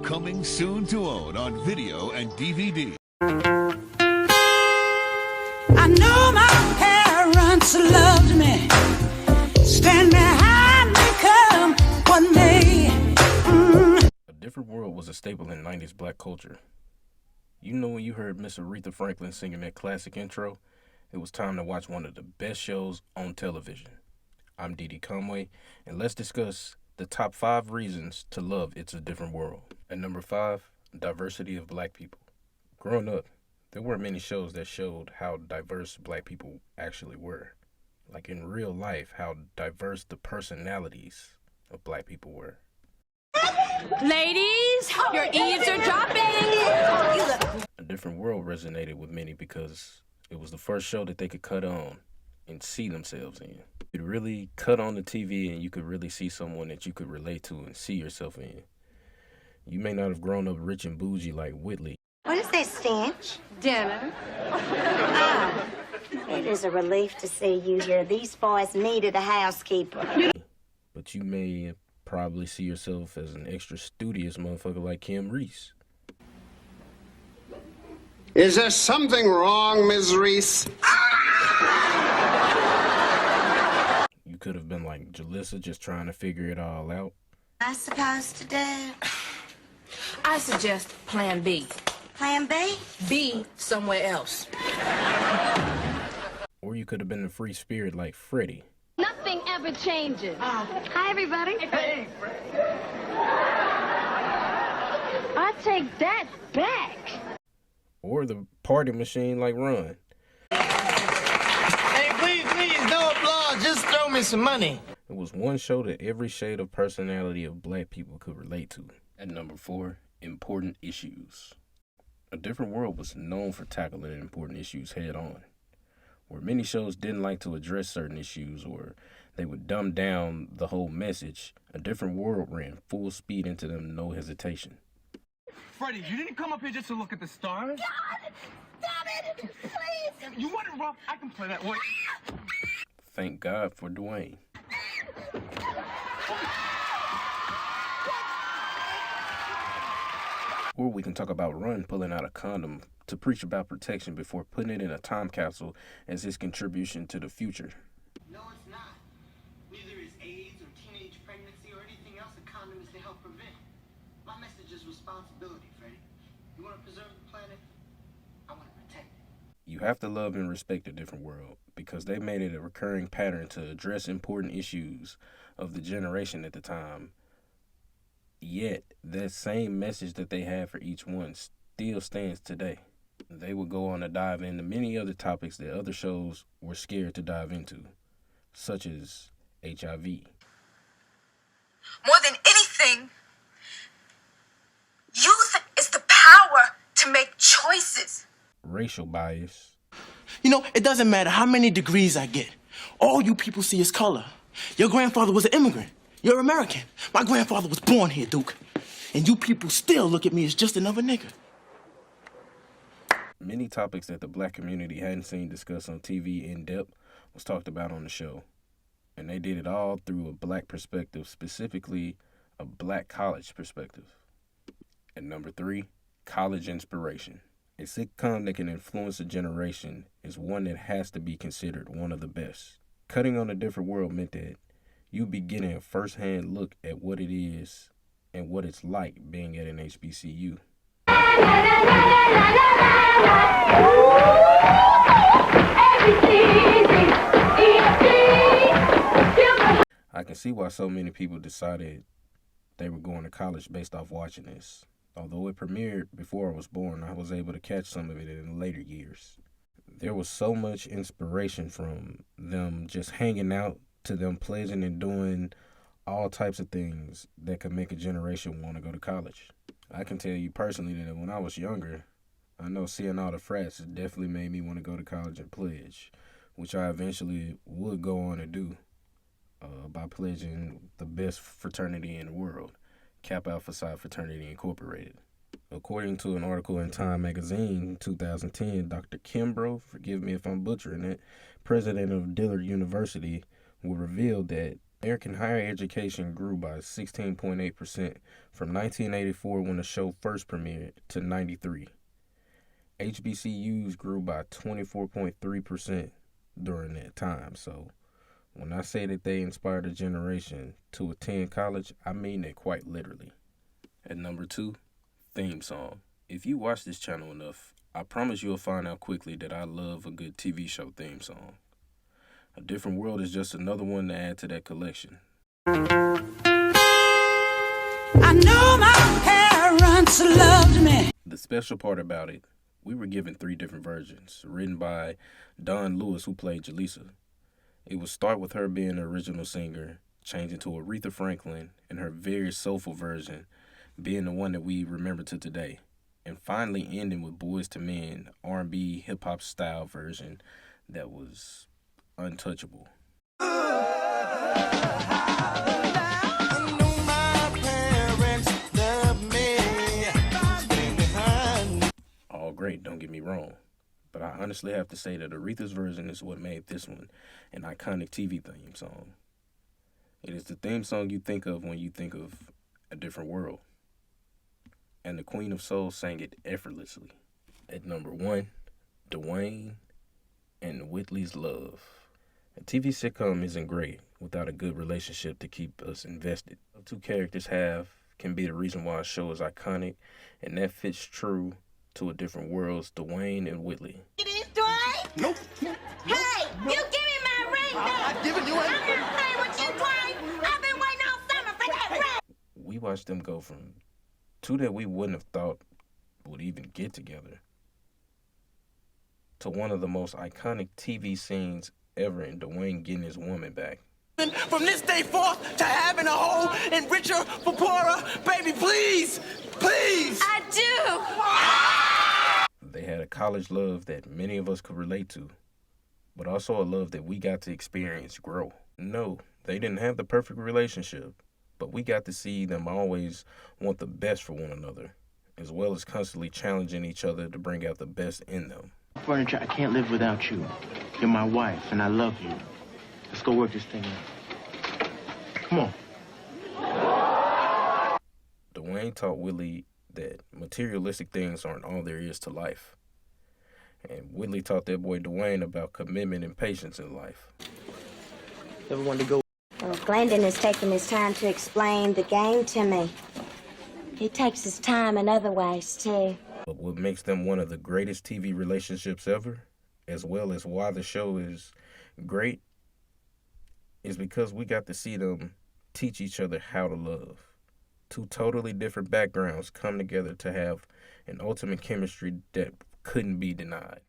Coming soon to own on video and DVD. I know my parents loved me, stand behind me come what may. A Different World was a staple in 90s black culture. You know, when you heard Miss Aretha Franklin singing that classic intro, it was time to watch one of the best shows on television. I'm Didi Conway, and let's discuss the top 5 reasons to love It's a Different World. At number 5, diversity of black people. Growing up, there weren't many shows that showed how diverse black people actually were. Like in real life, how diverse the personalities of black people were. Ladies, your eaves are dropping. A Different World resonated with many because it was the first show that they could cut on and see themselves in. You could really cut on the TV and you could really see someone that you could relate to and see yourself in. You may not have grown up rich and bougie like Whitley. What is this, Stench? Dinner. Oh, it is a relief to see you here. These boys needed a housekeeper. But you may probably see yourself as an extra studious motherfucker like Kim Reese. Is there something wrong, Ms. Reese? You could have been like Jalissa, just trying to figure it all out. I supposed to do? I suggest plan B. Plan B? B somewhere else. Or you could have been a free spirit like Freddie. Nothing ever changes. Hi, everybody. Hey, I take that back. Or the party machine like Ron. Hey, please, no applause. Just throw me some money. It was one show that every shade of personality of black people could relate to. At number 4, important issues. A Different World was known for tackling important issues head on. Where many shows didn't like to address certain issues or they would dumb down the whole message, A Different World ran full speed into them, no hesitation. Freddie, you didn't come up here just to look at the stars? God, stop it, please. You want it rough? I can play that way. Thank God for Dwayne. Or we can talk about Run pulling out a condom to preach about protection before putting it in a time capsule as his contribution to the future. No, it's not. Neither is AIDS or teenage pregnancy or anything else a condom is to help prevent. My message is responsibility, Freddie. You want to preserve the planet? I want to protect it. You have to love and respect A Different World because they made it a recurring pattern to address important issues of the generation at the time. Yet, that same message that they had for each one still stands today. They would go on to dive into many other topics that other shows were scared to dive into, such as HIV. More than anything, youth is the power to make choices. Racial bias. You know, it doesn't matter how many degrees I get. All you people see is color. Your grandfather was an immigrant. You're American. My grandfather was born here, Duke. And you people still look at me as just another nigga. Many topics that the black community hadn't seen discussed on TV in depth was talked about on the show. And they did it all through a black perspective, specifically a black college perspective. At number 3, college inspiration. A sitcom that can influence a generation is one that has to be considered one of the best. Cutting on A Different World meant that you be getting a first-hand look at what it is and what it's like being at an HBCU. I can see why so many people decided they were going to college based off watching this. Although it premiered before I was born, I was able to catch some of it in later years. There was so much inspiration from them just hanging out to them pledging and doing all types of things that could make a generation want to go to college. I can tell you personally that when I was younger, I know seeing all the frats definitely made me want to go to college and pledge, which I eventually would go on to do by pledging the best fraternity in the world, Kappa Alpha Psi Fraternity Incorporated. According to an article in Time magazine 2010, Dr. Kimbrough, forgive me if I'm butchering it, president of Dillard University, will reveal that American higher education grew by 16.8% from 1984 when the show first premiered to 93. HBCUs grew by 24.3% during that time. So when I say that they inspired a generation to attend college, I mean it quite literally. At number 2, theme song. If you watch this channel enough, I promise you'll find out quickly that I love a good TV show theme song. A Different World is just another one to add to that collection. I know my parents loved me. The special part about it, we were given 3 different versions, written by Don Lewis, who played Jaleesa. It would start with her being the original singer, changing to Aretha Franklin, and her very soulful version being the one that we remember to today, and finally ending with Boyz II Men R&B hip-hop style version that was untouchable. All great, don't get me wrong, but I honestly have to say that Aretha's version is what made this one an iconic TV theme song. It is the theme song you think of when you think of A Different World, and the Queen of Soul sang it effortlessly. At number 1, Dwayne and Whitley's Love. A TV sitcom isn't great without a good relationship to keep us invested. The 2 characters can be the reason why a show is iconic, and that fits true to A Different World's Dwayne and Whitley. It is, Dwayne? Nope. Hey, you give me my ring now. I've given you I'm not playing with you, Dwayne. I've been waiting all summer for that ring. We watched them go from 2 that we wouldn't have thought would even get together to one of the most iconic TV scenes ever in Dwayne getting his woman back. From this day forth to having a whole and richer for poorer, baby, please, please. I do. They had a college love that many of us could relate to, but also a love that we got to experience grow. No, they didn't have the perfect relationship, but we got to see them always want the best for one another, as well as constantly challenging each other to bring out the best in them. Furniture, I can't live without you. You're my wife, and I love you. Let's go work this thing out. Come on. Dwayne taught Whitley that materialistic things aren't all there is to life. And Whitley taught that boy Dwayne about commitment and patience in life. Ever wanted to go? Well, Glendon is taking his time to explain the game to me. He takes his time in other ways, too. But what makes them one of the greatest TV relationships ever, as well as why the show is great, is because we got to see them teach each other how to love. 2 totally different backgrounds come together to have an ultimate chemistry that couldn't be denied.